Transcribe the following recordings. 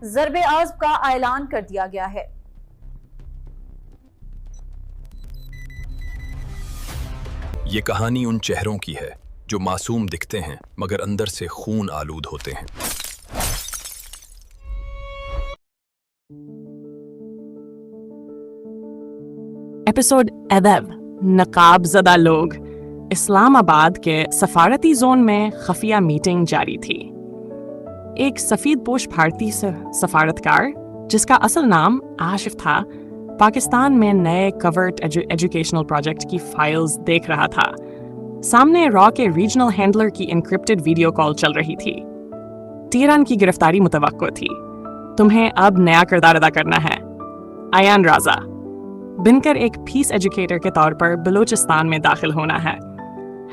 ضرب عضب کا اعلان کر دیا گیا ہے۔ یہ کہانی ان چہروں کی ہے جو معصوم دکھتے ہیں مگر اندر سے خون آلود ہوتے ہیں۔ ایپیسوڈ 11 نقاب زدہ لوگ۔ اسلام آباد کے سفارتی زون میں خفیہ میٹنگ جاری تھی۔ ایک سفید پوش بھارتی سفارتکار جس کا اصل نام آشف تھا، پاکستان میں نئے کورٹ ایجوکیشنل پروجیکٹ کی فائلز دیکھ رہا تھا۔ سامنے را کے ریجنل ہینڈلر کی انکرپٹڈ ویڈیو کال چل رہی تھی۔ تیران کی گرفتاری متوقع تھی۔ تمہیں اب نیا کردار ادا کرنا ہے، ایان رازا بنکر ایک پیس ایجوکیٹر کے طور پر بلوچستان میں داخل ہونا ہے۔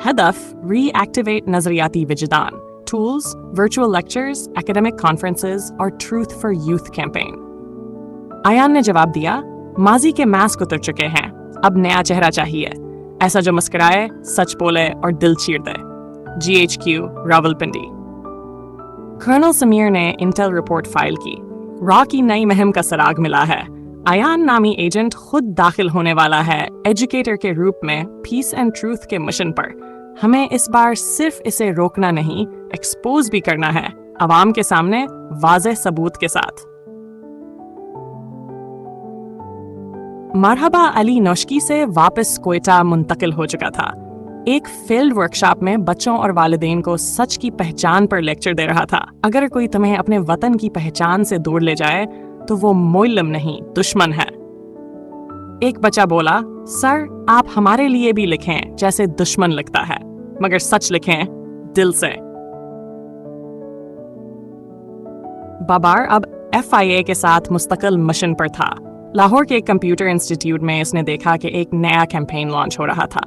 ہدف ری ایکٹیویٹ نظریاتی وجدان، tools, virtual lectures, academic conferences اور truth for youth campaign. Ian نے جواب دیا، ماضی کے ماسک اتر چکے ہیں، اب نیا چہرہ چاہیے، ایسا جو مسکرائے، سچ بولے اور دل چیر دے۔ GHQ راولپنڈی۔ کرنل سمیر نے انٹیل رپورٹ فائل کی۔ را کی نئی مہم کا سراغ ملا ہے۔ ایان نامی ایجنٹ خود داخل ہونے والا ہے ایجوکیٹر کے روپ میں پیس اینڈ ٹروتھ کے مشن پر۔ ہمیں اس بار صرف اسے روکنا نہیں، ایکسپوز بھی کرنا ہے، عوام کے سامنے واضح ثبوت کے ساتھ۔ مرحبا علی نوشکی سے واپس کوئٹہ منتقل ہو چکا تھا۔ ایک فیلڈ ورکشاپ میں بچوں اور والدین کو سچ کی پہچان پر لیکچر دے رہا تھا۔ اگر کوئی تمہیں اپنے وطن کی پہچان سے دور لے جائے تو وہ معلم نہیں، دشمن ہے۔ ایک بچہ بولا، سر آپ ہمارے لیے بھی لکھیں جیسے دشمن لکھتا ہے، مگر سچ لکھیں دل سے۔ بابار اب FIA کے ساتھ مستقل مشن پر تھا۔ لاہور کے کمپیوٹر انسٹیٹیوٹ میں اس نے دیکھا کہ ایک نیا کیمپین لانچ ہو رہا تھا،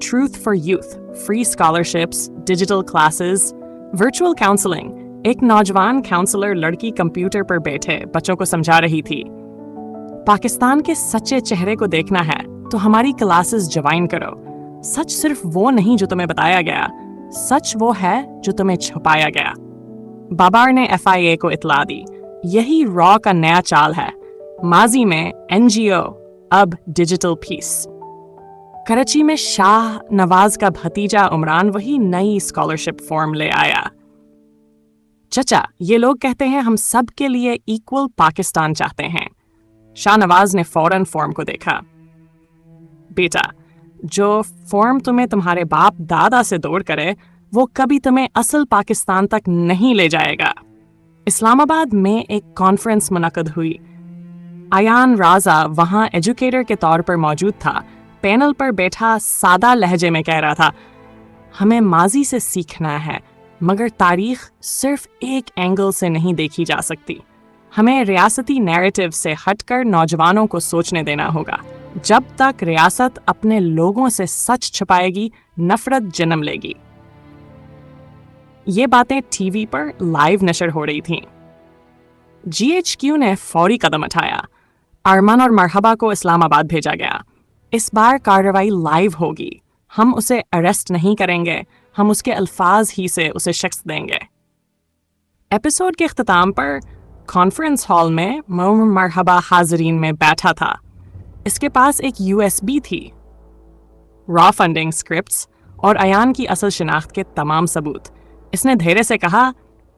truth for youth, free scholarships, digital classes, virtual counselling. ایک نوجوان کاؤنسلر لڑکی کمپیوٹر پر بیٹھے بچوں کو سمجھا رہی تھی، پاکستان کے سچے چہرے کو دیکھنا ہے تو ہماری کلاسز جوائن کرو۔ سچ صرف وہ نہیں جو تمہیں بتایا گیا، سچ وہ ہے جو تمہیں چھپایا گیا۔ بابار نے FIA کو اطلاع دی، یہی را کا نیا چال ہے، ماضی میں NGO، اب ڈیجیٹل پیس۔ کراچی میں شاہ نواز کا بھتیجا عمران وہی نئی اسکالرشپ فارم لے آیا۔ چچا، یہ لوگ کہتے ہیں ہم سب کے لیے ایکول پاکستان چاہتے ہیں۔ شاہ نواز نے فوراً فارم کو دیکھا۔ بیٹا، جو فارم تمہیں تمہارے باپ دادا سے دور کرے وہ کبھی تمہیں اصل پاکستان تک نہیں لے جائے گا۔ اسلام آباد میں ایک کانفرنس منعقد ہوئی۔ ایان رازا وہاں ایجوکیٹر کے طور پر موجود تھا۔ پینل پر بیٹھا سادہ لہجے میں کہہ رہا تھا، ہمیں ماضی سے سیکھنا ہے، مگر تاریخ صرف ایک اینگل سے نہیں دیکھی جا سکتی۔ ہمیں ریاستی نیریٹو سے ہٹ کر نوجوانوں کو سوچنے دینا ہوگا۔ جب تک ریاست اپنے لوگوں سے سچ چھپائے گی، نفرت جنم لے گی۔ یہ باتیں ٹی وی پر لائیو نشر ہو رہی تھیں۔ GHQ نے فوری قدم اٹھایا۔ ارمان اور مرحبا کو اسلام آباد بھیجا گیا۔ اس بار کارروائی لائیو ہوگی۔ ہم اسے اریسٹ نہیں کریں گے، ہم اس کے الفاظ ہی سے اسے شکست دیں گے۔ ایپیسوڈ کے اختتام پر کانفرنس ہال میں مرحبا حاضرین میں بیٹھا تھا۔ اس کے پاس ایک USB تھی، را فنڈنگ اسکرپٹس اور ایان کی اصل شناخت کے تمام ثبوت۔ اس نے دھیرے سے کہا،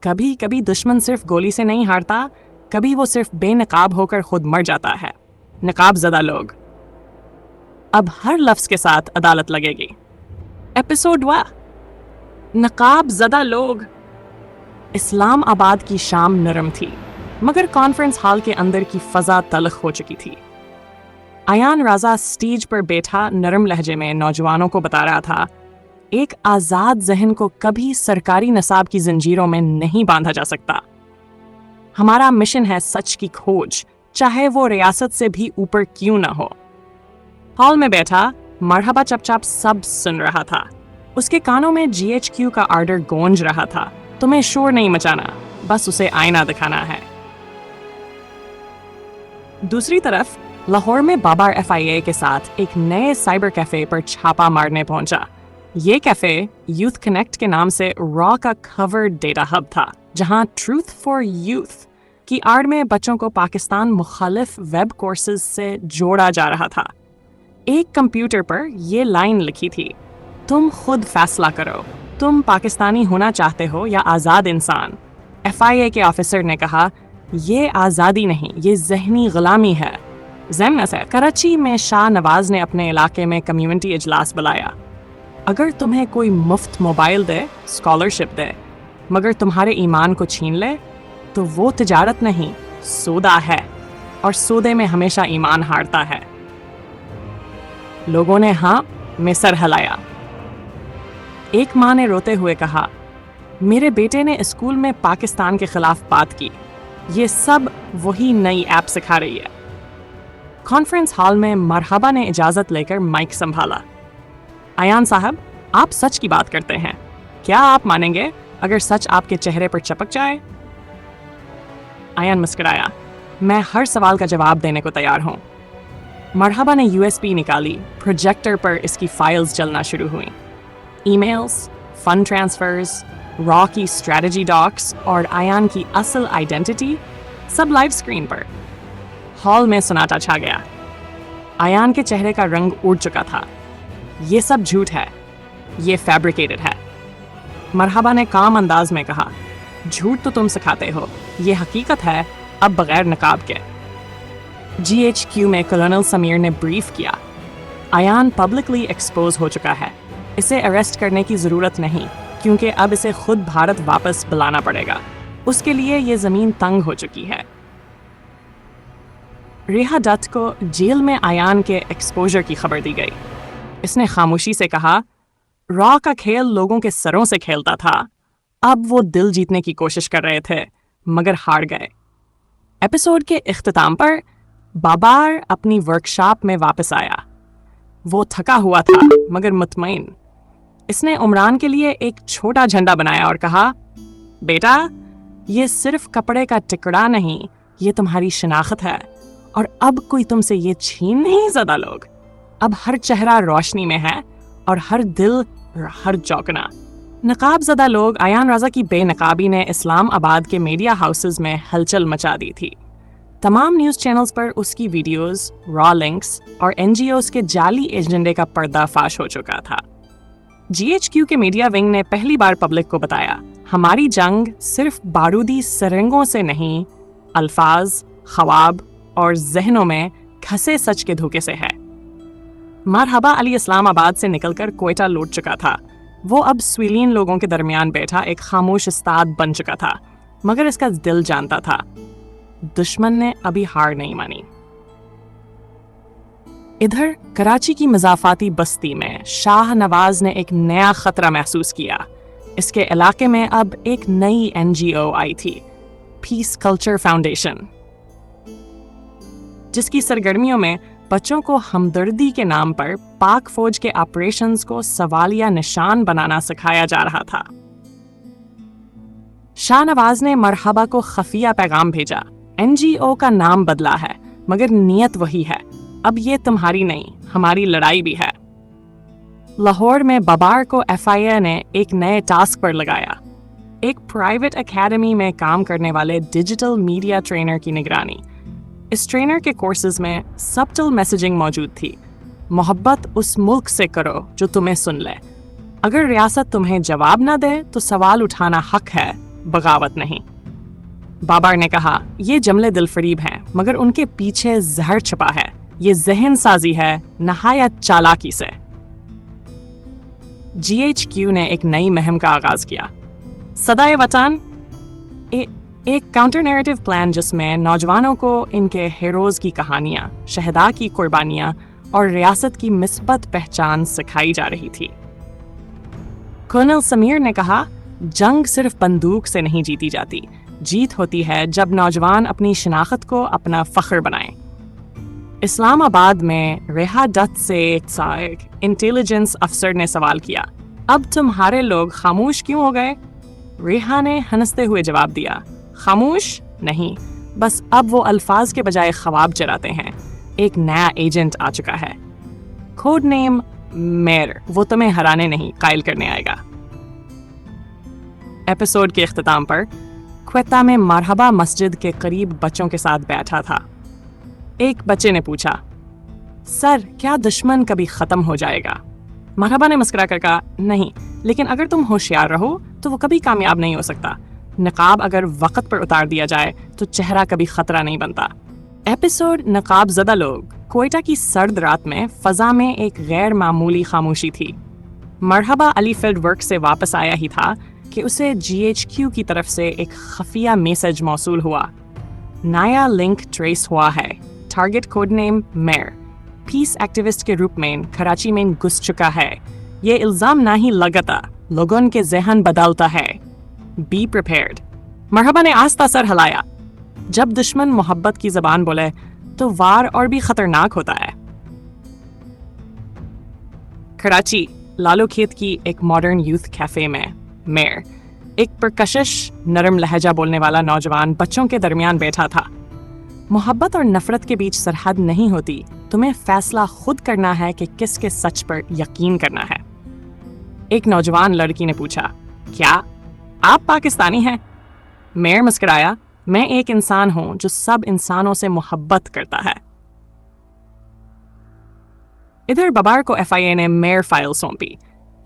کبھی کبھی دشمن صرف گولی سے نہیں ہارتا، کبھی وہ صرف بے نقاب ہو کر خود مر جاتا ہے۔ نقاب زدہ لوگ۔ اب ہر لفظ کے ساتھ عدالت لگے گی۔ ایپیسوڈ 1 نقاب زدہ لوگ۔ اسلام آباد کی شام نرم تھی، مگر کانفرنس ہال کے اندر کی فضا تلخ ہو چکی تھی۔ ایان رازا سٹیج پر بیٹھا نرم لہجے میں نوجوانوں کو بتا رہا تھا، ایک آزاد ذہن کو کبھی سرکاری نصاب کی زنجیروں میں نہیں باندھا جا سکتا۔ ہمارا مشن ہے سچ کی کھوج، چاہے وہ ریاست سے بھی اوپر کیوں نہ ہو۔ ہال میں بیٹھا مرحبا چپ چاپ سب سن رہا تھا۔ اس کے کانوں میں GHQ کا آرڈر گونج رہا تھا، تمہیں شور نہیں مچانا، بس اسے آئینہ دکھانا ہے۔ دوسری طرف لاہور میں بابار FIA کے ساتھ ایک نئے سائبر کیفے پر چھاپا مارنے پہنچا۔ یہ کیفے یوتھ کنیکٹ کے نام سے را کا کورڈ ڈیٹا ہب تھا، جہاں ٹروتھ فار یوتھ، की आड़ में बच्चों को पाकिस्तान मुखालिफ वेब कोर्सेज से जोड़ा जा रहा था। एक कंप्यूटर पर ये लाइन लिखी थी, तुम खुद फैसला करो, तुम पाकिस्तानी होना चाहते हो या आज़ाद इंसान। FIA के ऑफिसर ने कहा, ये आज़ादी नहीं, ये ज़हनी ग़ुलामी है। ज़ेमन से कराची में शाह नवाज़ ने अपने इलाके में कम्युनिटी इजलास बुलाया। अगर तुम्हें कोई मुफ्त मोबाइल दे, स्कॉलरशिप दे, मगर तुम्हारे ईमान को छीन ले, तो वो तिजारत नहीं, सौदा है, और सौदे में हमेशा ईमान हारता है। लोगों ने हाँ में सर हिलाया। एक माँ ने रोते हुए कहा, मेरे बेटे ने स्कूल में पाकिस्तान के खिलाफ बात की, ये सब वही नई ऐप सिखा रही है। कॉन्फ्रेंस हॉल में मरहबा ने इजाज़त लेकर माइक संभाला। आयान साहब, आप सच की बात करते हैं, क्या आप मानेंगे अगर सच आपके चेहरे पर चपक जाए? आयान मुस्कुराया, मैं हर सवाल का जवाब देने को तैयार हूँ। मरहबा ने USB निकाली, प्रोजेक्टर पर इसकी फाइल्स चलना शुरू हुई। ईमेल्स, फंड ट्रांसफर्स, रॉ की स्ट्रेटजी डॉक्स और आयान की असल आइडेंटिटी सब लाइव स्क्रीन पर। हॉल में सन्नाटा छा गया। आयान के चेहरे का रंग उड़ चुका था। ये सब झूठ है, ये फैब्रिकेटेड है। मरहबा ने काम अंदाज में कहा, झूठ तो तुम सिखाते हो, ये हकीकत है, अब बगैर नकाब के। GHQ में कर्नल समीर ने ब्रीफ किया, आयान पब्लिकली एक्सपोज हो चुका है, इसे अरेस्ट करने की ज़रूरत नहीं, क्योंकि अब इसे खुद भारत वापस बुलाना पड़ेगा। उसके लिए ये ज़मीन तंग हो चुकी है। रेहा डट को जेल में आयान के एक्सपोजर की खबर दी गई। इसने खामोशी से कहा, रॉ का खेल लोगों के सरों से खेलता था, अब वो दिल जीतने की कोशिश कर रहे थे, मगर हार गए। एपिसोड के इख्तिताम पर बाबर अपनी वर्कशॉप में वापस आया। वो थका हुआ था मगर मुतमईन। इसने उमरान के लिए एक छोटा झंडा बनाया और कहा, बेटा, ये सिर्फ कपड़े का टुकड़ा नहीं, ये तुम्हारी शिनाख्त है, और अब कोई तुमसे ये छीन नहीं ज़्यादा लोग। अब हर चेहरा रोशनी में है और हर दिल, हर चौंकना। नकाब ज़दा लोग आयान रज़ा की बेनकाबी ने इस्लामाबाद के मीडिया हाउसेस में हलचल मचा दी थी। तमाम न्यूज़ चैनल्स पर उसकी वीडियोस, रॉ लिंक्स और NGOs के जाली एजेंडे का पर्दाफाश हो चुका था। GHQ के मीडिया विंग ने पहली बार पब्लिक को बताया, हमारी जंग सिर्फ बारूदी सरंगों से नहीं, अल्फाज, ख्वाब और जहनों में घसे सच के धोखे से है। मरहबा अली इस्लामाबाद से निकलकर कोयटा लौट चुका था। वो अब स्वीलियन लोगों के दरमियान बैठा एक खामोश उस्ताद बन चुका था, मगर इसका दिल जानता था, दुश्मन ने अभी हार नहीं मानी। इधर कराची की मज़ाफ़ाती बस्ती में शाह नवाज ने एक नया खतरा महसूस किया। इसके इलाके में अब एक नई NGO आई थी, पीस कल्चर फाउंडेशन, जिसकी सरगर्मियों में बच्चों को हमदर्दी के नाम पर पाक फौज के ऑपरेशंस को सवालिया निशान बनाना सिखाया जा रहा था। शाह नवाज ने मरहबा को खफिया पैगाम भेजा, NGO का नाम बदला है मगर नीयत वही है, अब ये तुम्हारी नहीं, हमारी लड़ाई भी है। लाहौर में बाबर को FIA ने एक नए टास्क पर लगाया, एक प्राइवेट एकेडमी में काम करने वाले डिजिटल मीडिया ट्रेनर की निगरानी। इस ट्रेनर के कोर्सेज में सबटल मैसेजिंग मौजूद थी, मोहब्बत उस मुल्क से करो जो तुम्हें सुन ले, अगर रियासत तुम्हें जवाब ना दे तो सवाल उठाना हक है, बगावत नहीं। बाबर ने कहा, ये जमले दिलफरीब हैं मगर उनके पीछे जहर छुपा है, ये जहन साजी है नहायत चालाकी से। GHQ ने एक नई मुहिम का आगाज किया, सदाए वतन, एक काउंटर नैरेटिव प्लान जिसमें नौजवानों को इनके हीरोज की कहानियां, शहदा की कुर्बानियां और रियासत की मिस्बत पहचान सिखाई जा रही थी। कर्नल समीर ने कहा, जंग सिर्फ बंदूक से नहीं जीती जाती, जीत होती है जब नौजवान अपनी शिनाख्त को अपना फख्र बनाएं। इस्लामाबाद में रेहा डट से एक इंटेलिजेंस अफसर ने सवाल किया, अब तुम्हारे लोग खामोश क्यों हो गए? रेहा ने हंसते हुए जवाब दिया, खामोश नहीं, बस अब वो अल्फाज के बजाय ख्वाब चराते हैं। एक नया एजेंट आ चुका है, कोड नेम मेर, वो तुम्हें हराने नहीं, कायल करने आएगा। एपिसोड के इख्तिताम पर क्वेता में मरहबा मस्जिद के करीब बच्चों के साथ बैठा था। एक बच्चे ने पूछा, सर क्या दुश्मन कभी खत्म हो जाएगा? मरहबा ने मुस्कुरा कर कहा, नहीं, लेकिन अगर तुम होशियार रहो तो वो कभी कामयाब नहीं हो सकता। नकाब अगर वक्त पर उतार दिया जाए तो चेहरा कभी खतरा नहीं बनता। एपिसोड नकाब ज़दा लोग। क्वेटा की सर्द रात में फजा में एक गैर मामूली खामोशी थी। मरहबा अली फील्ड वर्क से वापस आया ही था कि उसे GHQ की तरफ से एक खफिया मैसेज मौसूल हुआ। नया लिंक ट्रेस हुआ है। Target code name mayor peace activist के रूप में कराची में घुस चुका है। ये इल्जाम ना ही लगाता, लोगों के जहन बदलता है। Be prepared. मरहबा ने आस्ता सर हिलाया। जब दुश्मन मोहब्बत की जबान बोले तो वार और भी खतरनाक होता है। कराची लालो खेत की एक मॉडर्न यूथ कैफे में मेयर, एक परकशिश नरम लहजा बोलने वाला नौजवान बच्चों के दरमियान बैठा था। मोहब्बत और नफरत के बीच सरहद नहीं होती, तुम्हें फैसला खुद करना है कि किसके सच पर यकीन करना है। एक नौजवान लड़की ने पूछा, क्या आप पाकिस्तानी हैं? मेयर मुस्कुराया, मैं एक इंसान हूं जो सब इंसानों से मोहब्बत करता है। इधर बबार को FIA ने मेयर फाइल सौंपी।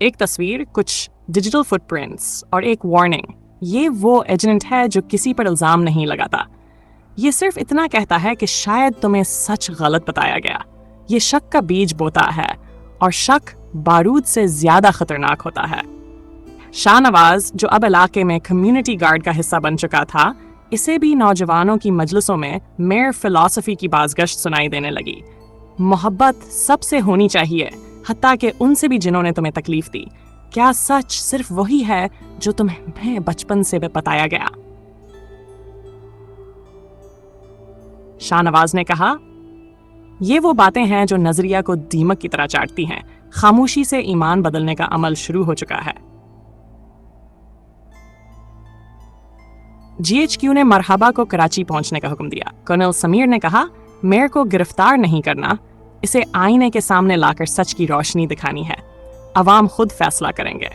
एक तस्वीर, कुछ डिजिटल फुटप्रिंट्स और एक वार्निंग। ये वो एजेंट है जो किसी पर इल्जाम नहीं लगाता। ये सिर्फ इतना कहता है कि शायद तुम्हें सच गलत बताया गया। ये शक का बीज बोता है और शक बारूद से ज्यादा खतरनाक होता है। शाहनवाज, जो अब इलाके में कम्युनिटी गार्ड का हिस्सा बन चुका था, इसे भी नौजवानों की मजलिसों में मेयर फिलॉसफी की बाज़गश्त सुनाई देने लगी। मोहब्बत सबसे होनी चाहिए, हत्ता कि उनसे भी जिन्होंने तुम्हें तकलीफ दी। क्या सच सिर्फ वही है जो तुम्हें बचपन से बताया गया? शाहनवाज ने कहा, ये वो बातें हैं जो नजरिया को दीमक की तरह चाटती हैं। खामोशी से ईमान बदलने का अमल शुरू हो चुका है। GHQ ने मरहबा को कराची पहुंचने का हुक्म दिया। कर्नल समीर ने कहा, मेयर को गिरफ्तार नहीं करना, इसे आईने के सामने लाकर सच की रोशनी दिखानी है। अवाम खुद फैसला करेंगे।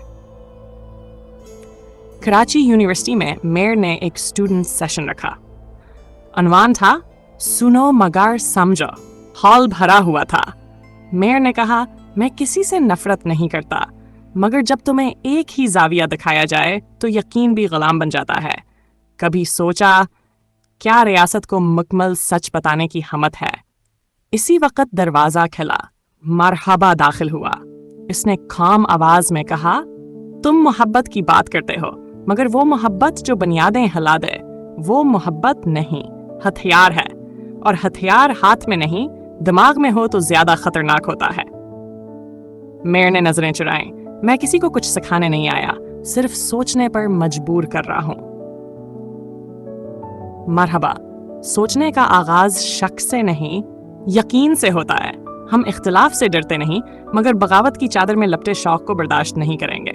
कराची यूनिवर्सिटी में मेयर ने एक स्टूडेंट सेशन रखा। अनवान था, सुनो मगर समझो। हॉल भरा हुआ था। मेयर ने कहा, मैं किसी से नफरत नहीं करता, मगर जब तुम्हें एक ही जाविया दिखाया जाए तो यकीन भी गुलाम बन जाता है। कभी सोचा क्या रियासत को मुकम्मल सच बताने की हिम्मत है? इसी वक्त दरवाजा खुला। मरहबा दाखिल हुआ। इसने खाम आवाज में कहा, तुम मोहब्बत की बात करते हो, मगर वो मोहब्बत जो बुनियादें हिला दे, वो मोहब्बत नहीं, हथियार है। और हथियार हाथ में नहीं, दिमाग में हो तो ज्यादा खतरनाक होता है। मेयर ने नजरें चुराई। मैं किसी को कुछ सिखाने नहीं आया, सिर्फ सोचने पर मजबूर कर रहा हूं। मरहबा, सोचने का आगाज शक से नहीं, यकीन से होता है। हम इख्तिलाफ से डरते नहीं, मगर बगावत की चादर में लपटे शौक को बर्दाश्त नहीं करेंगे।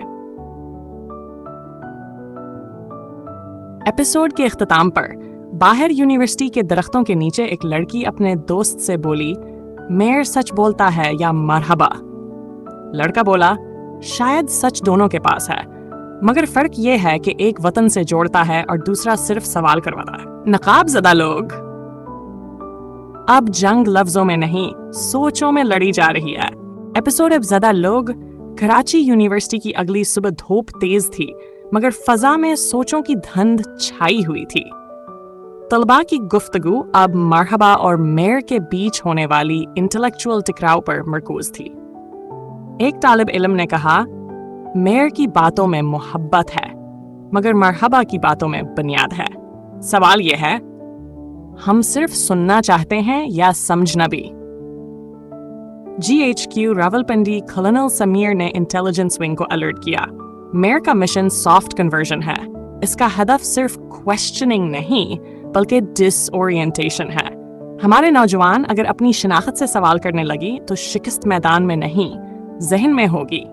एपिसोड के इख्तिताम पर बाहर यूनिवर्सिटी के दरख्तों के नीचे एक लड़की अपने दोस्त से बोली, मेयर सच बोलता है या मरहबा? लड़का बोला, शायद सच दोनों के पास है, मगर फर्क ये है कि एक वतन से जोड़ता है और दूसरा सिर्फ सवाल करवाता है। नकाब ज़दा लोग, अब जंग लफ्जों में नहीं, सोचों में लड़ी जा रही है। एपिसोड अब ज़दा लोग। कराची यूनिवर्सिटी की अगली सुबह धूप तेज थी, मगर फजा में सोचों की धुंध छाई हुई थी। तलबा की गुफ्तगू अब मरहबा और मेयर के बीच होने वाली इंटेलेक्चुअल टकराव पर मरकूज थी। एक तालिब इल्म ने कहा, मेयर की बातों में मोहब्बत है, मगर मरहबा की बातों में बुनियाद है। सवाल यह है, हम सिर्फ सुनना चाहते हैं या समझना भी? GHQ रावलपिंडी कर्नल समीर ने इंटेलिजेंस विंग को अलर्ट किया। मेयर का मिशन सॉफ्ट कन्वर्जन है। इसका हदफ सिर्फ क्वेश्चनिंग नहीं, बल्कि डिसओरिएंटेशन है। हमारे नौजवान अगर अपनी शिनाख्त से सवाल करने लगी तो शिकस्त मैदान में नहीं, जहन में होगी।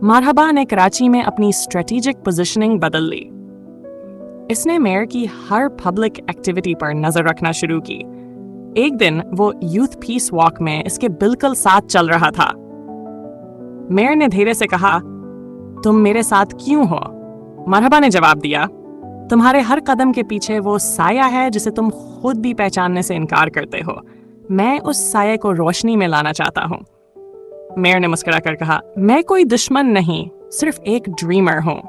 मरहबा ने कराची में अपनी स्ट्रेटेजिक पोजीशनिंग बदल ली। इसने मेयर की हर पब्लिक एक्टिविटी पर नजर रखना शुरू की। एक दिन वो यूथ पीस वॉक में इसके बिल्कुल साथ चल रहा था। मेयर ने धीरे से कहा, तुम मेरे साथ क्यों हो? मरहबा ने जवाब दिया, तुम्हारे हर कदम के पीछे वो साया है जिसे तुम खुद भी पहचानने से इनकार करते हो। मैं उस साये को रोशनी में लाना चाहता हूँ। मेयर ने मुस्कुरा कर कहा, मैं कोई दुश्मन नहीं, सिर्फ एक ड्रीमर हूँ।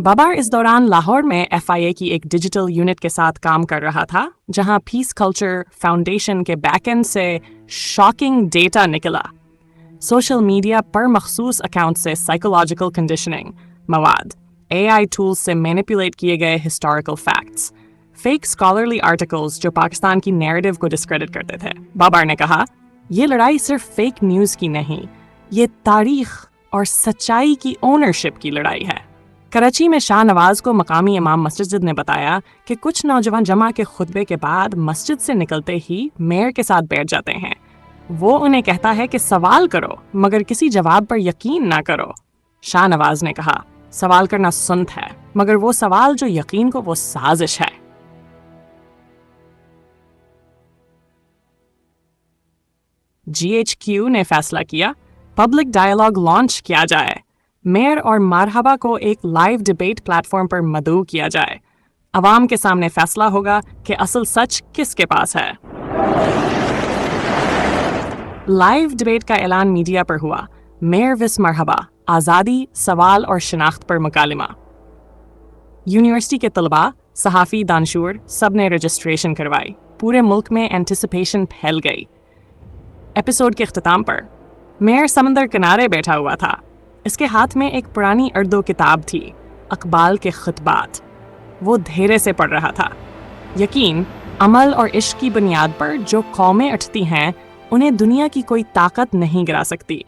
बाबर इस दौरान लाहौर में FIA की एक डिजिटल यूनिट के साथ काम कर रहा था, जहां पीस कल्चर फाउंडेशन के बैकएंड से शॉकिंग डेटा निकला। सोशल मीडिया पर मखसूस अकाउंट से साइकोलॉजिकल कंडीशनिंग मवाद, AI टूल्स से मैनिपुलेट किए गए historical facts, fake scholarly articles जो पाकिस्तान की नैरेटिव को डिस्क्रेडिट करते थे। बाबर ने कहा, ये लड़ाई सिर्फ फेक न्यूज़ की नहीं, ये तारीख और सच्चाई की ओनरशिप की लड़ाई है। कराची में शाह नवाज को मकामी इमाम मस्जिद ने बताया कि कुछ नौजवान जमा के खुतबे के बाद मस्जिद से निकलते ही मेयर के साथ बैठ जाते हैं। वो उन्हें कहता है कि सवाल करो मगर किसी जवाब पर यकीन ना करो। शाह नवाज ने कहा, सवाल करना सुन्नत है मगर वो सवाल जो यकीन को वो साजिश है। GHQ ने फैसला किया, पब्लिक डायलॉग लॉन्च किया जाए। मेयर और मारहबा को एक लाइव डिबेट प्लेटफॉर्म पर मदऊ किया जाए। अवाम के सामने फैसला होगा कि असल सच किसके पास है। लाइव डिबेट का ऐलान मीडिया पर हुआ। मेयर विस मरहबा, आज़ादी, सवाल और शिनाख्त पर मुकालिमा। यूनिवर्सिटी के तलबा, सहाफ़ी, दानशूर सब ने रजिस्ट्रेशन करवाई। पूरे मुल्क में एंटिसिपेशन फैल गई। एपिसोड के अख्ताम पर मेयर समंदर किनारे बैठा हुआ था। इसके हाथ में एक पुरानी उर्दू किताब थी, अकबाल के खुतबात। वो धैर्य से पढ़ रहा था। यकीन, अमल और इश्क की बुनियाद पर जो कौमें उठती हैं उन्हें दुनिया की कोई ताकत नहीं गिरा सकती।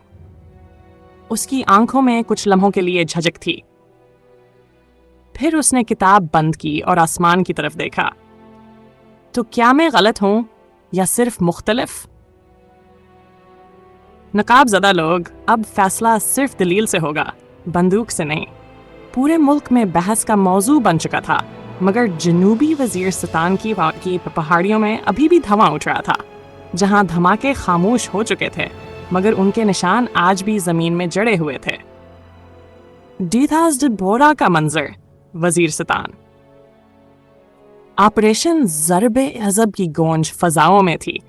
उसकी आंखों में कुछ लम्हों के लिए झिझक थी। फिर उसने किताब बंद की और आसमान की तरफ देखा। तो क्या मैं गलत हूं या सिर्फ मुख्तलिफ? नकाब ज़दा लोग, अब फैसला सिर्फ दलील से होगा, बंदूक से नहीं। पूरे मुल्क में बहस का मौजू बन चुका था, मगर जनूबी वज़ीरिस्तान की पहाड़ियों में अभी भी धुआं उठ रहा था, जहां धमाके खामोश हो चुके थे मगर उनके निशान आज भी ज़मीन में जड़े हुए थे। डीथास बोरा का मंजर, वज़ीरिस्तान। ऑपरेशन ज़रबे अज़ब की गूंज फ़ज़ाओं में थी।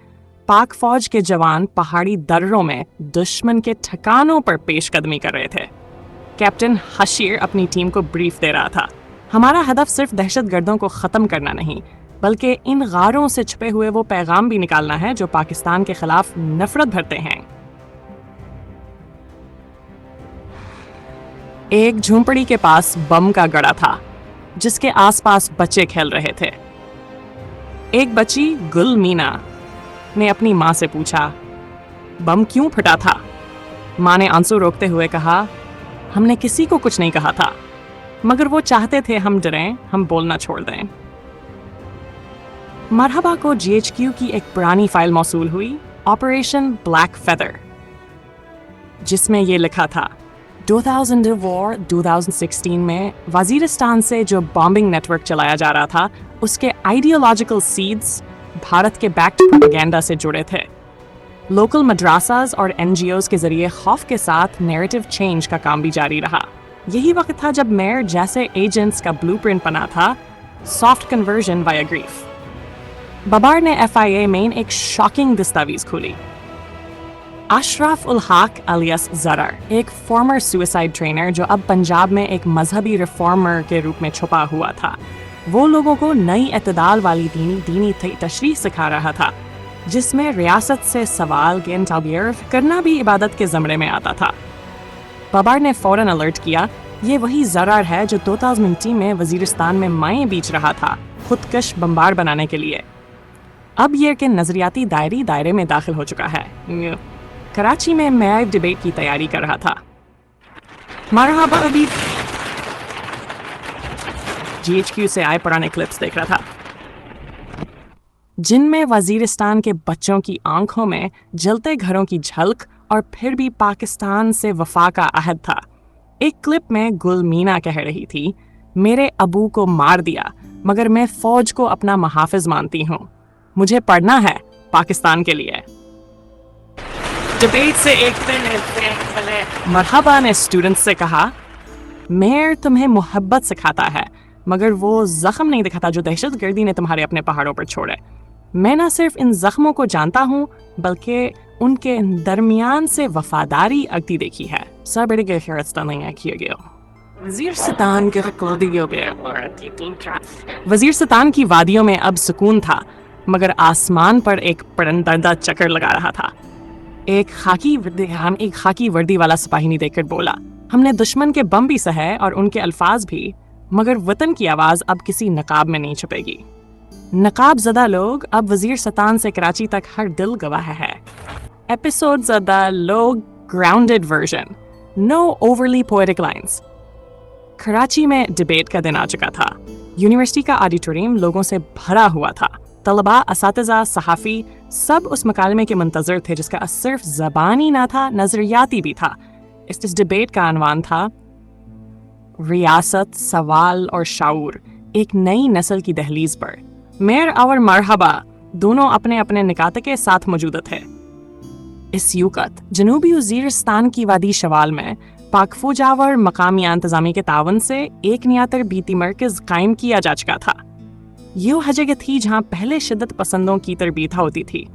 पाक फौज के जवान पहाड़ी दर्रों में दुश्मन के ठिकानों पर पेशकदमी कर रहे थे। कैप्टन हशीर अपनी टीम को ब्रीफ दे रहा था, हमारा हदफ सिर्फ दहशतगर्दों को ख़त्म करना नहीं बल्कि इन गारों से छुपे हुए वो पैगाम भी निकालना है जो पाकिस्तान के खिलाफ नफरत भरते हैं। एक झोंपड़ी के पास बम का गड़ा था जिसके आसपास बच्चे खेल रहे थे। एक बच्ची गुल मीना ने अपनी माँ से पूछा, बम क्यों फटा था? माँ ने आंसू रोकते हुए कहा, हमने किसी को कुछ नहीं कहा था मगर वो चाहते थे हम डरें, हम बोलना छोड़ दें। मरहबा को GHQ की एक पुरानी फाइल मौसूल हुई, ऑपरेशन ब्लैक फेदर, जिसमें ये लिखा था, 2016 में वज़ीरिस्तान से जो बॉम्बिंग नेटवर्क चलाया जा रहा था उसके आइडियोलॉजिकल सीड्स भारत के बैक्ड प्रोपेगेंडा से जुड़े थे। लोकल मद्रासाज और NGOs के जरिए खौफ के साथ नैरेटिव चेंज का काम भी जारी रहा। यही वक्त था जब मेयर जैसे एजेंट्स का ब्लूप्रिंट बना था, soft conversion via grief. Babar ने FIA में एक शॉकिंग दस्तावेज खोली। अशरफ उल हक अलियास ज़रर, एक फॉर्मर सुसाइड ट्रेनर जो अब पंजाब में एक मजहबी रिफॉर्मर के रूप में छुपा हुआ था, वो लोगों को नई एतदाल वाली दीनी तशरीह सिखा रहा था जिसमें रियासत से सवाल करना भी इबादत के ज़मरे में आता था। बाबर ने फौरन अलर्ट किया, ये वही ज़रर है जो 2020 में वज़ीरिस्तान में माएँ बीच रहा था खुदकश बम्बार बनाने के लिए। अब ये के नज़रियाती दायरे में दाखिल हो चुका है। कराची में मैं डिबेट की तैयारी कर रहा था। मरहबा अभी GHQ से आए पुराने क्लिप्स देख रहा था जिनमें वज़ीरिस्तान के बच्चों की आंखों में जलते घरों की झलक और फिर भी पाकिस्तान से वफा का अहद था। एक क्लिप में गुल मीना कह रही थी, मेरे अबू को मार दिया मगर मैं फौज को अपना मुहाफिज मानती हूँ, मुझे पढ़ना है पाकिस्तान के लिए। डिबेट से एक दिन मरहबा ने स्टूडेंट्स से कहा, मेयर तुम्हें मोहब्बत सिखाता है, मगर वो जख्म नहीं दिखाता जो दहशतगर्दी ने तुम्हारे अपने पहाड़ों पर छोड़े। मैं ना सिर्फ इन जख्मों को जानता हूँ बल्कि उनके दरमियान से वफादारी अगती देखी है। वजीरस्तान की वादियों में अब सुकून था, मगर आसमान पर एक परंदरदा चक्कर लगा रहा था। एक खाकी वर्दी वाला सिपाही ने देखकर बोला, हमने दुश्मन के बम भी सहे और उनके अल्फाज भी, मगर वतन की आवाज अब किसी नकाब में नहीं छुपेगी। नकाब ज़दा लोग अब वजीरस्तान से कराची तक हर दिल गवाह है। एपिसोड ज़दा लोग grounded version, no overly poetic lines. Karachi में डिबेट का दिन आ चुका था। यूनिवर्सिटी का ऑडिटोरियम लोगों से भरा हुआ था। तलबा, असातिज़ा, सहाफ़ी सब उस मकालमे के मुंतज़र थे जिसका सिर्फ ज़बानी ना था, नज़रियाती भी था। इस डिबेट का अनवान था रियासत, सवाल और शाऊर, एक नई नस्ल की दहलीज पर। मेयर और मरहबा दोनों अपने अपने निकात के साथ मौजूद थे। इस युकत जनूबी वज़ीरिस्तान की वादी शवाल में पाकफूजावर मकामी इंतज़ामी के तावन से एक नियातर बीती मरकज़ कायम किया जा चुका था। ये वह जगह थी जहाँ पहले शिद्दत पसंदों की तरबीत होती थी।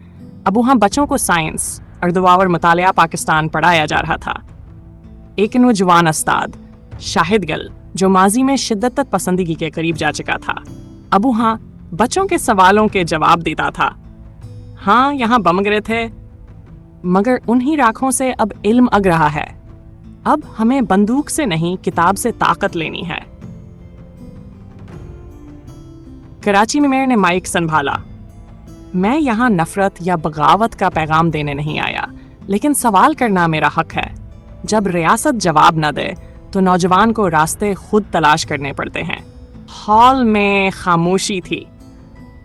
अब वहाँ बच्चों को साइंस, उर्दू और मुतालिया पाकिस्तान पढ़ाया जा रहा था। एक नौजवान उस्ताद शाहिद गल, जो माजी में शिद्दत पसंदगी के करीब जा चुका था, अब वहाँ बच्चों के सवालों के जवाब देता था। हाँ, यहाँ बम गिरे थे, मगर उन्हीं राखों से अब इल्म अग रहा है। अब हमें बंदूक से नहीं, किताब से ताकत लेनी है। कराची में मेयर ने माइक संभाला। मैं यहाँ नफरत या बगावत का पैगाम देने नहीं आया, लेकिन सवाल करना मेरा हक है। जब रियासत जवाब न दे तो नौजवान को रास्ते खुद तलाश करने पड़ते हैं। हॉल में खामोशी थी।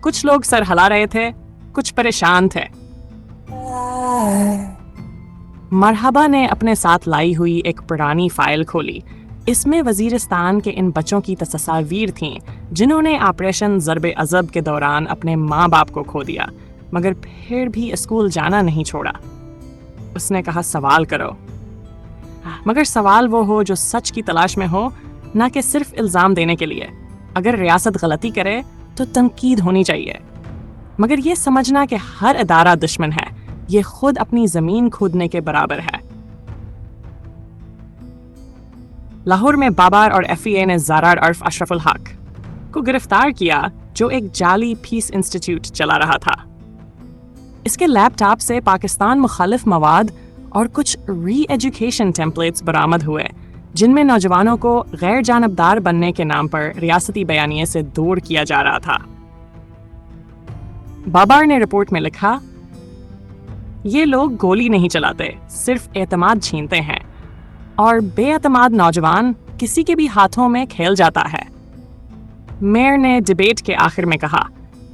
कुछ लोग सर हिला रहे थे, कुछ परेशान थे। मरहबा ने अपने साथ लाई हुई एक पुरानी फाइल खोली। इसमें वजीरिस्तान के इन बच्चों की तस्वीर थीं जिन्होंने ऑपरेशन ज़रबे अज़ब के दौरान अपने माँ बाप को खो दिया, मगर फिर भी स्कूल जाना नहीं छोड़ा। उसने कहा, सवाल करो, मगर सवाल वो हो जो सच की तलाश में हो, ना कि सिर्फ इल्ज़ाम देने के लिए। अगर रियासत गलती करे तो तनकीद होनी चाहिए, मगर ये समझना कि हर इदारा दुश्मन है, ये खुद अपनी ज़मीन खोदने के बराबर है। लाहौर में बाबर और FEA ने ज़ारार अर्फ अशरफुल हक को गिरफ्तार किया, जो एक जाली पीस इंस्टीट्यूट चला रहा था। इसके लैपटॉप से पाकिस्तान मुखालिफ मवाद और कुछ री एजुकेशन टेम्पलेट्स बरामद हुए, जिनमें नौजवानों को गैर जानबदार बनने के नाम पर रियासती बयानिए से दूर किया जा रहा था। बाबर ने रिपोर्ट में लिखा, ये लोग गोली नहीं चलाते, सिर्फ एतमाद छीनते हैं, और बेएतमाद नौजवान किसी के भी हाथों में खेल जाता है। मेयर ने डिबेट के आखिर में कहा,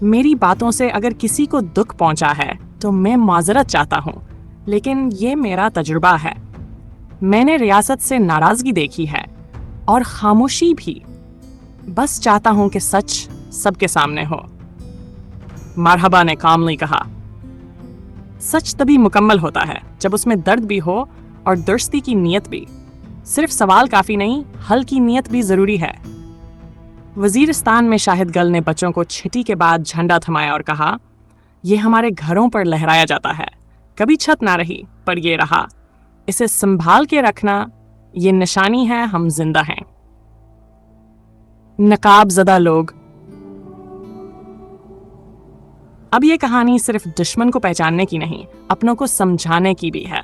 मेरी बातों से अगर किसी को दुख पहुंचा है तो मैं माजरत चाहता हूं, लेकिन ये मेरा तजुर्बा है। मैंने रियासत से नाराजगी देखी है और खामोशी भी। बस चाहता हूं कि सच सबके सामने हो। मरहबा ने कामली कहा, सच तभी मुकम्मल होता है जब उसमें दर्द भी हो और दुरुस्ती की नीयत भी। सिर्फ सवाल काफी नहीं, हल की नीयत भी जरूरी है। वजीरिस्तान में शाहिद गल ने बच्चों को छठी के बाद झंडा थमाया और कहा, यह हमारे घरों पर लहराया जाता है। कभी छत ना रही, पर ये रहा। इसे संभाल के रखना, ये निशानी है हम जिंदा हैं। नकाब ज़दा लोग। अब ये कहानी सिर्फ दुश्मन को पहचानने की नहीं, अपनों को समझाने की भी है।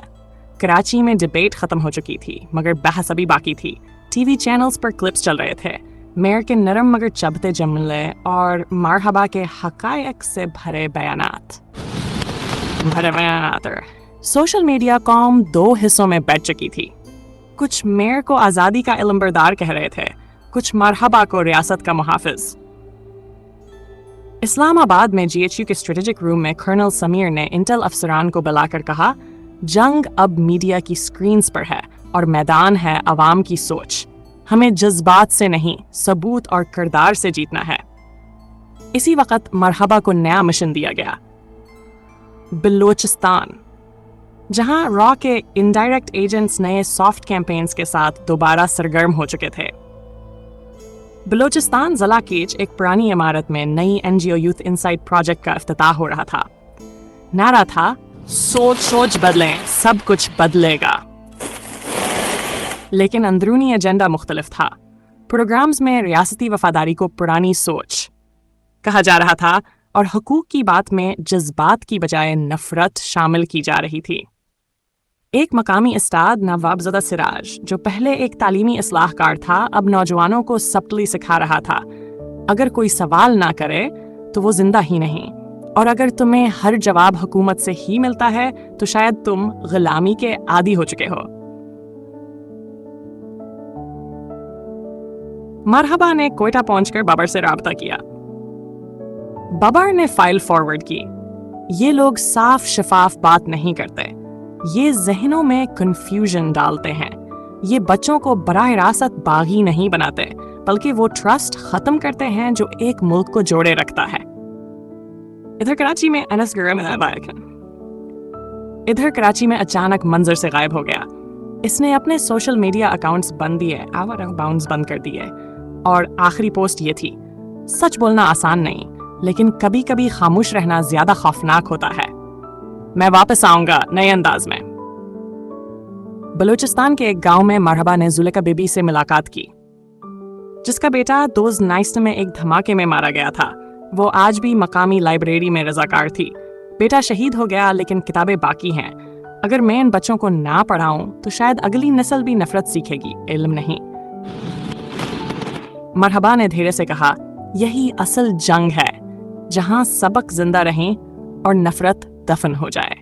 कराची में डिबेट खत्म हो चुकी थी, मगर बहस अभी बाकी थी। टीवी चैनल्स पर क्लिप्स चल रहे थे, मेयर के नरम मगर चबते जुमले और मरहबा के हकायक से भरे बयानात। सोशल मीडिया कौम दो हिस्सों में बैठ चुकी थी। कुछ मेयर को आज़ादी का इल्मबरदार कह रहे थे, कुछ मरहबा को रियासत का मुहाफिज। इस्लामाबाद में GHU के स्ट्रेटेजिक रूम में कर्नल समीर ने इंटेल अफसरान को बुलाकर कहा, जंग अब मीडिया की स्क्रीन्स पर है और मैदान है अवाम की सोच। हमें जज्बात से नहीं, सबूत और किरदार से जीतना है। इसी वक्त मरहबा को नया मिशन दिया गया। बलोचिस्तान। जहां रॉ के इनडायरेक्ट एजेंट्स नए सॉफ्ट कैंपेन्स के साथ दोबारा सरगर्म हो चुके थे। बलूचिस्तान ज़िला कीच एक पुरानी इमारत में नई एनजीओ यूथ इनसाइट प्रोजेक्ट का इफ्तिताह हो रहा था। नारा था, सोच बदलें, सब कुछ बदलेगा। लेकिन अंदरूनी एजेंडा मुख्तलिफ था। प्रोग्राम्स में रियासती वफादारी को पुरानी सोच कहा जा रहा था और हुकूक की बात में जज्बात की बजाय नफरत शामिल की जा रही थी। एक मकामी उस्ताद नवाबज़दा सिराज, जो पहले एक तालीमी इस्लाहकार था, अब नौजवानों को सबटली सिखा रहा था, अगर कोई सवाल ना करे तो वो जिंदा ही नहीं, और अगर तुम्हें हर जवाब हुकूमत से ही मिलता है तो शायद तुम गुलामी के आदी हो चुके हो। मरहबा ने कोयटा पहुंचकर बाबर से राब्ता किया। बाबर ने फाइल फॉरवर्ड की। ये लोग साफ शफाफ बात नहीं करते, ये जहनों में कंफ्यूजन डालते हैं, ये बच्चों को बराह रास्त बागी नहीं बनाते, बल्कि वो ट्रस्ट खत्म करते हैं जो एक मुल्क को जोड़े रखता है। इधर कराची में अचानक मंजर से गायब हो गया। इसने अपने सोशल मीडिया अकाउंट्स बंद कर दिए और आखिरी पोस्ट ये थी, सच बोलना आसान नहीं, लेकिन कभी कभी खामोश रहना ज्यादा खौफनाक होता है। मैं वापस आऊंगा नए अंदाज में। बलूचिस्तान के एक गांव में मरहबा ने जुलेखा बीबी से मुलाकात की, जिसका बेटा 2019 में एक धमाके में मारा गया था। वो आज भी मकामी लाइब्रेरी में रजाकार थी। बेटा शहीद हो गया, लेकिन किताबें बाकी हैं। अगर मैं इन बच्चों को ना पढ़ाऊं तो शायद अगली नस्ल भी नफरत सीखेगी, इल्म नहीं। मरहबा ने धीरे से कहा, यही असल जंग है, जहां सबक जिंदा रहें और नफरत दफन हो जाए।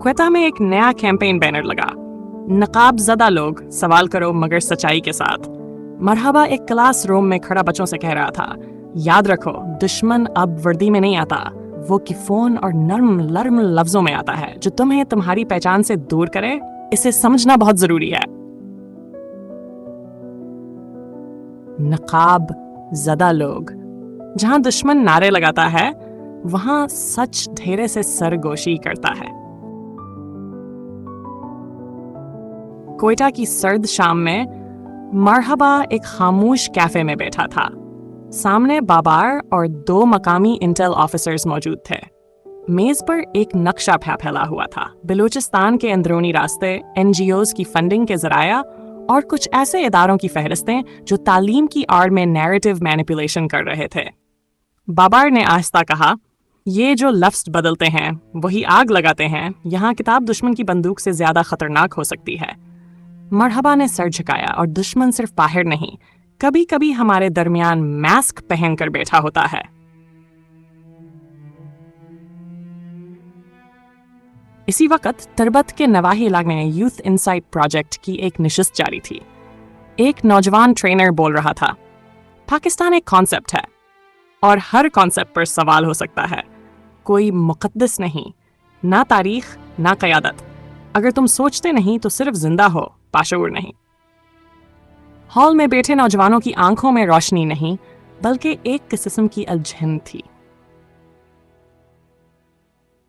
क्वेटा में एक नया कैंपेन बैनर लगा, नकाब ज़दा लोग सवाल करो मगर सच्चाई के साथ। मरहबा एक क्लास रूम में खड़ा बच्चों से कह रहा था, याद रखो, दुश्मन अब वर्दी में नहीं आता, वो किफोन और नर्म लफ्जों में आता है, जो तुम्हें तुम्हारी पहचान से दूर करे। इसे समझना बहुत जरूरी है। नकाब ज़दा लोग, जहां दुश्मन नारे लगाता है, वहां सच धेरे से सरगोशी करता है। कोयटा की सर्द शाम में मरहबा एक खामोश कैफे में बैठा था। सामने बाबर और 2 मकामी इंटेल ऑफिसर्स मौजूद थे। मेज पर एक नक्शा फैला हुआ था, बलूचिस्तान के अंदरूनी रास्ते, एनजीओज की फंडिंग के जराया और कुछ ऐसे इदारों की फहरिस्तें जो तालीम की आड़ में नैरेटिव मैनिपुलेशन कर रहे थे। बाबर ने आहिस्ता कहा, ये जो लफ्ज बदलते हैं वही आग लगाते हैं। यहाँ किताब दुश्मन की बंदूक से ज्यादा खतरनाक हो सकती है। मरहबा ने सर झुकाया, और दुश्मन सिर्फ बाहर नहीं, कभी कभी हमारे दरमियान मास्क पहनकर बैठा होता है। इसी वक्त तरबत के नवाही इलाके में यूथ इनसाइट प्रोजेक्ट की एक नशिस्त जारी थी। एक नौजवान ट्रेनर बोल रहा था, पाकिस्तान एक कॉन्सेप्ट है और हर कॉन्सेप्ट पर सवाल हो सकता है। कोई मुकद्दस नहीं, ना तारीख ना क़यादत। अगर तुम सोचते नहीं तो सिर्फ जिंदा हो, बाशऊर नहीं। हॉल में बैठे नौजवानों की आंखों में रोशनी नहीं, बल्कि एक किस्म की उलझन थी।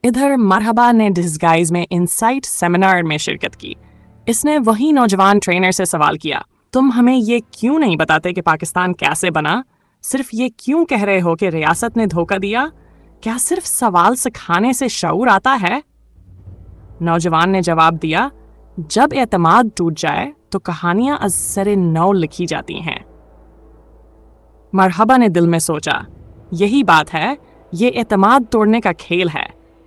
इधर मरहबा ने डिस्गाइज में इनसाइट सेमिनार में शिरकत की। इसने वही नौजवान ट्रेनर से सवाल किया, तुम हमें ये क्यों नहीं बताते कि पाकिस्तान कैसे बना? सिर्फ ये क्यों कह रहे हो कि रियासत ने धोखा दिया? क्या सिर्फ सवाल सिखाने से शऊर आता है? नौजवान ने जवाब दिया, जब एतमाद टूट जाए तो कहानियां अज़्ज़रे नौ लिखी जाती हैं। मरहबा ने दिल में सोचा, यही बात है, ये एतमाद तोड़ने का खेल है,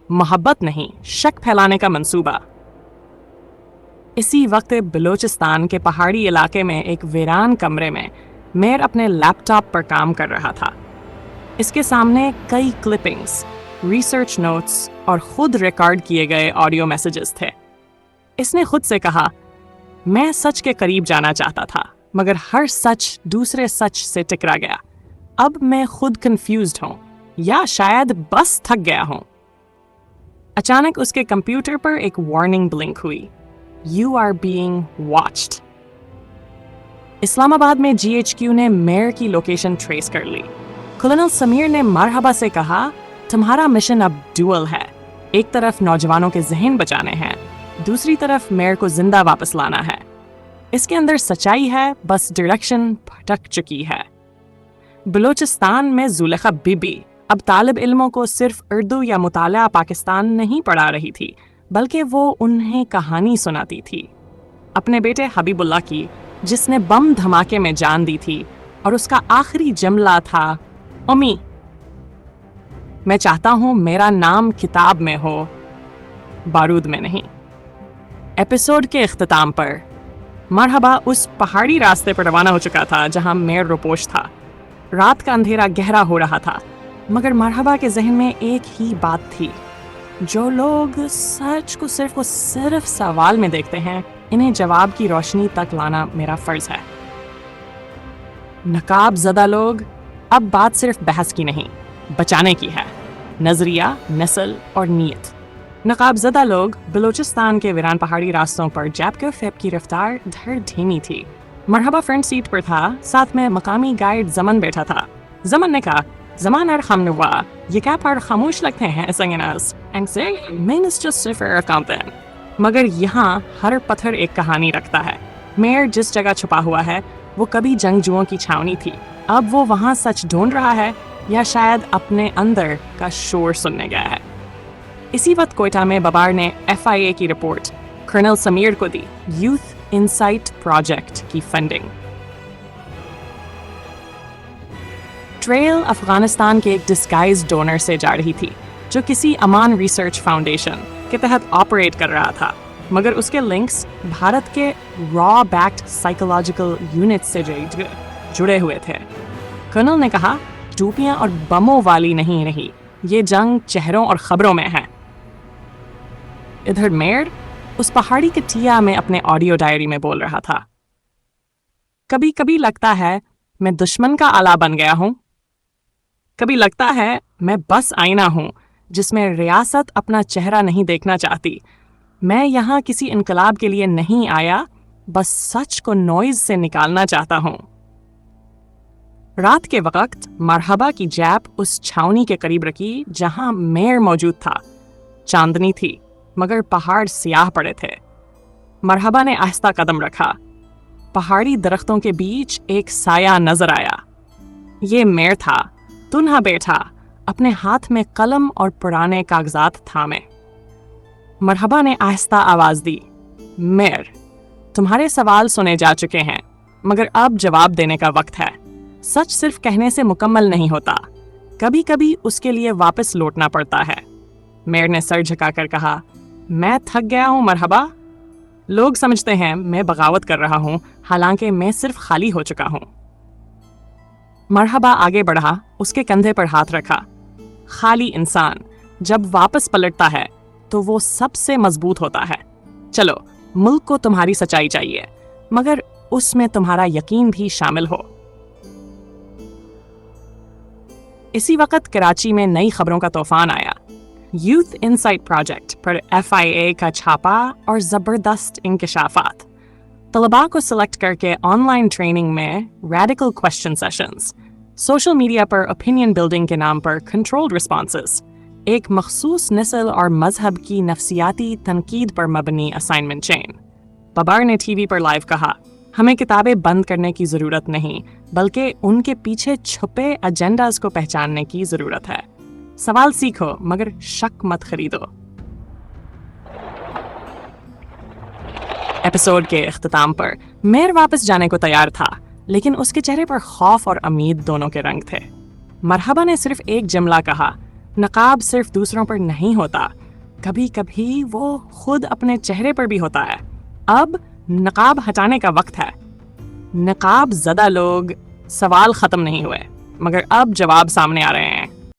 मोहब्बत नहीं, शक फैलाने का मंसूबा। इसी वक्त बलूचिस्तान के पहाड़ी इलाके में एक वीरान कमरे में मेयर अपने लैपटॉप पर काम कर रहा था। इसके सामने कई क्लिपिंग्स, रिसर्च नोट्स और खुद रिकॉर्ड किए गए ऑडियो मैसेजेस थे। इसने खुद से कहा, मैं सच के करीब जाना चाहता था, मगर हर सच दूसरे सच से टकरा गया। अब मैं खुद कंफ्यूज्ड हूं, या शायद बस थक गया हूं। अचानक उसके कंप्यूटर पर एक वार्निंग ब्लिंक हुई, you are being watched. Islamabad में GHQ ने मेयर की लोकेशन ट्रेस कर ली। कर्नल समीर ने मरहबा से कहा, तुम्हारा मिशन अब ड्यूअल है। एक तरफ नौजवानों के जहन बचाने हैं, दूसरी तरफ मेयर को जिंदा वापस लाना है। इसके अंदर सच्चाई है, बस डायरेक्शन भटक चुकी है। बलूचिस्तान में जुलेखा बीबी अब तालिब इल्मों को सिर्फ उर्दू या मुताला पाकिस्तान नहीं पढ़ा रही थी, बल्कि वो उन्हें कहानी सुनाती थी। अपने बेटे हबीबुल्लाह की, जिसने बम धमाके में जान दी थी, और उसका आखिरी जुमला था, अम्मी मैं चाहता हूं मेरा नाम किताब में हो, बारूद में नहीं। एपिसोड के इख्तिताम पर मरहबा उस पहाड़ी रास्ते पर रवाना हो चुका था जहां मेयर रोपोश था। रात का अंधेरा गहरा हो रहा था, मगर मरहबा के जहन में एक ही बात थी, जो लोग सच को सिर्फ सवाल में देखते हैं, इन्हें जवाब की रोशनी तक लाना मेरा फर्ज है। नकाब ज़दा लोग, अब बात सिर्फ बहस की नहीं, बचाने की है। नजरिया, नस्ल और नीयत। नकाब ज़दा लोग, बलूचिस्तान के वीरान पहाड़ी रास्तों पर जैप की रफ्तार धड़ धीमी थी। मरहबा फ्रंट सीट पर था, साथ में मकामी गाइड जमन बैठा था। जमन ने कहा, ज़मान और खमनुवा, ये क्या पर खामोश लगते हैं संगनास, मगर यहाँ हर पत्थर एक कहानी रखता है। मेयर जिस जगह छुपा हुआ है, वो कभी जंगजुओं की छावनी थी। अब वो वहाँ सच ढूंढ रहा है, या शायद अपने अंदर का शोर सुनने गया है। इसी वक्त कोयटा में बबार ने FIA की रिपोर्ट कर्नल समीर को दी, यूथ इनसाइट प्रोजेक्ट की फंडिंग। ट्रेल अफगानिस्तान के एक डिस्गाइज डोनर से जा रही थी, जो किसी अमान रिसर्च फाउंडेशन के तहत ऑपरेट कर रहा था, मगर उसके लिंक्स भारत के रॉ बैक्ड साइकोलॉजिकल यूनिट से जुड़े हुए थे। कर्नल ने कहा, टूपियां और बमों वाली नहीं रही, ये जंग चेहरों और खबरों में है। इधर मेयर उस पहाड़ी के टिया में अपने ऑडियो डायरी में बोल रहा था, कभी कभी लगता है मैं दुश्मन का आला बन गया हूं। कभी लगता है मैं बस आईना हूं जिसमें रियासत अपना चेहरा नहीं देखना चाहती। मैं यहाँ किसी इनकलाब के लिए नहीं आया, बस सच को नॉइज से निकालना चाहता हूं। रात के वक्त मरहबा की जैप उस छावनी के करीब रखी जहां मेयर मौजूद था। चांदनी थी, मगर पहाड़ सियाह पड़े थे। मरहबा ने आहिस्ता कदम रखा। पहाड़ी दरख्तों के बीच एक साया नजर आया। ये मेयर था, तुन्हा बैठा, अपने हाथ में कलम और पुराने कागजात थामे। मरहबा ने आहिस्ता आवाज दी, मेयर, तुम्हारे सवाल सुने जा चुके हैं, मगर अब जवाब देने का वक्त है। सच सिर्फ कहने से मुकम्मल नहीं होता, कभी कभी उसके लिए वापस लौटना पड़ता है। मेयर ने सर झुकाकर कहा, मैं थक गया हूं मरहबा। लोग समझते हैं मैं बगावत कर रहा हूं, हालांकि मैं सिर्फ खाली हो चुका हूं। मरहबा आगे बढ़ा, उसके कंधे पर हाथ रखा। खाली इंसान जब वापस पलटता है तो वो सबसे मजबूत होता है। चलो, मुल्क को तुम्हारी सच्चाई चाहिए, मगर उसमें तुम्हारा यकीन भी शामिल हो। इसी वक्त कराची में नई खबरों का तूफान आया। यूथ इनसाइट प्रोजेक्ट पर FIA का छापा और जबरदस्त इंकशाफात। तलबा को सिलेक्ट करके ऑनलाइन ट्रेनिंग में radical question sessions, social media पर ओपिनियन बिल्डिंग के नाम पर कंट्रोल्ड रिस्पॉन्सेस, एक मखसूस नस्ल और मजहब की नफसियाती तनकीद पर मबनी असाइनमेंट चेन। बबार ने TV पर लाइव कहा, हमें किताबें बंद करने की ज़रूरत नहीं, बल्कि उनके पीछे छुपे एजेंडाज को पहचानने की ज़रूरत है। सवाल सीखो, मगर शक मत खरीदो। एपिसोड के इख्तिताम पर मेयर वापस जाने को तैयार था, लेकिन उसके चेहरे पर खौफ और उम्मीद दोनों के रंग थे। मरहबा ने सिर्फ एक जुमला कहा, नकाब सिर्फ दूसरों पर नहीं होता, कभी कभी वो खुद अपने चेहरे पर भी होता है। अब नकाब हटाने का वक्त है। नकाब ज़दा लोग, सवाल ख़त्म नहीं हुए, मगर अब जवाब सामने आ रहे